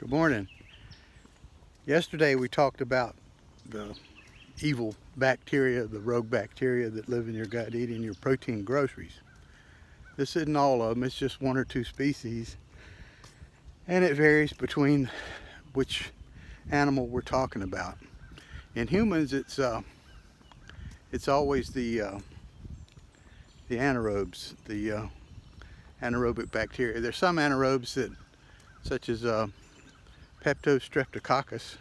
Good morning. Yesterday we talked about the evil bacteria, the rogue bacteria that live in your gut eating your protein groceries. This isn't all of them, it's just one or two species, and it varies between which animal we're talking about. In humans it's always the anaerobes, the anaerobic bacteria. There's some anaerobes that, such as Peptostreptococcus,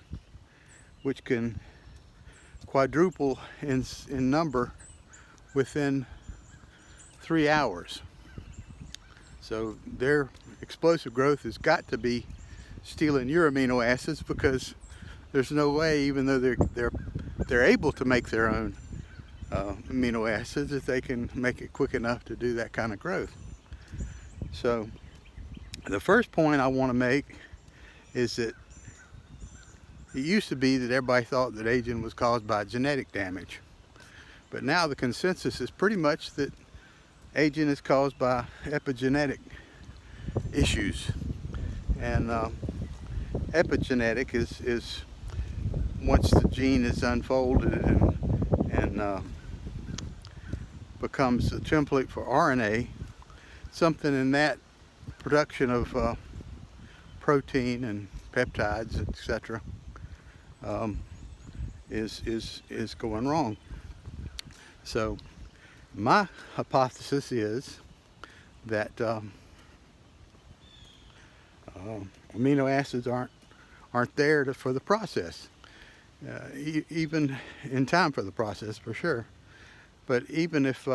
which can quadruple in number within 3 hours. So their explosive growth has got to be stealing your amino acids, because there's no way, even though they're able to make their own amino acids, that they can make it quick enough to do that kind of growth. So the first point I want to make is that it used to be that everybody thought that aging was caused by genetic damage, but now the consensus is pretty much that aging is caused by epigenetic issues. And epigenetic is once the gene is unfolded and becomes a template for RNA, something in that production of protein and peptides, etc., is going wrong. So my hypothesis is that amino acids aren't there for the process, even in time for the process, for sure. But even if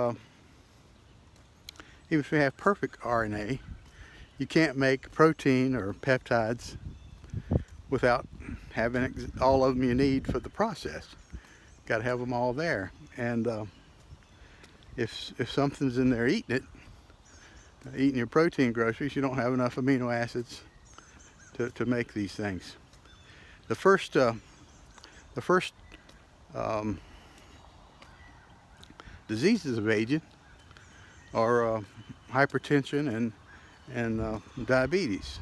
we have perfect RNA, you can't make protein or peptides without having all of them you need for the process. Got to have them all there. And if something's in there eating your protein groceries, you don't have enough amino acids to make these things. The first diseases of aging are hypertension and diabetes.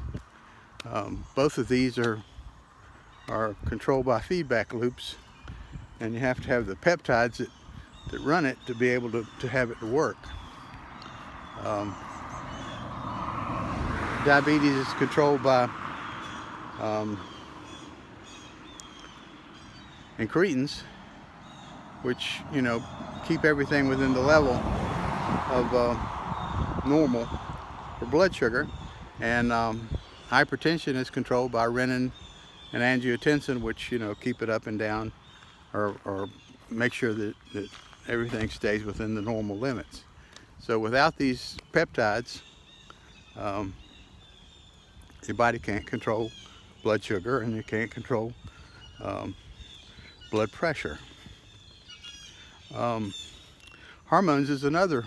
Both of these are controlled by feedback loops, and you have to have the peptides that run it to be able to have it to work. Diabetes is controlled by incretins, which keep everything within the level of normal for blood sugar, and hypertension is controlled by renin and angiotensin, which keep it up and down, or make sure that everything stays within the normal limits. So without these peptides, your body can't control blood sugar, and you can't control blood pressure. Hormones is another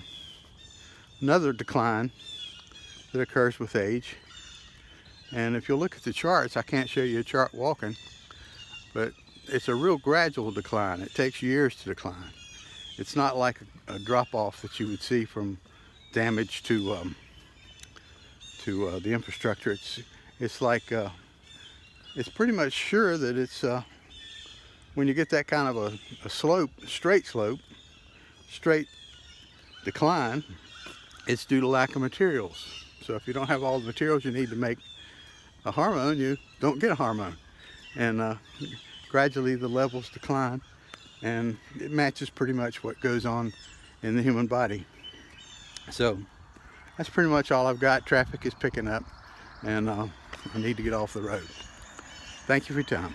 decline that occurs with age. And if you look at the charts, I can't show you a chart walking, but it's a real gradual decline. It takes years to decline. It's not like a drop-off that you would see from damage to the infrastructure. It's like it's pretty much sure that it's when you get that kind of a straight decline, it's due to lack of materials. So if you don't have all the materials you need to make a hormone, you don't get a hormone, and gradually the levels decline, and it matches pretty much what goes on in the human body. So that's pretty much all I've got. Traffic is picking up, and I need to get off the road. Thank you for your time.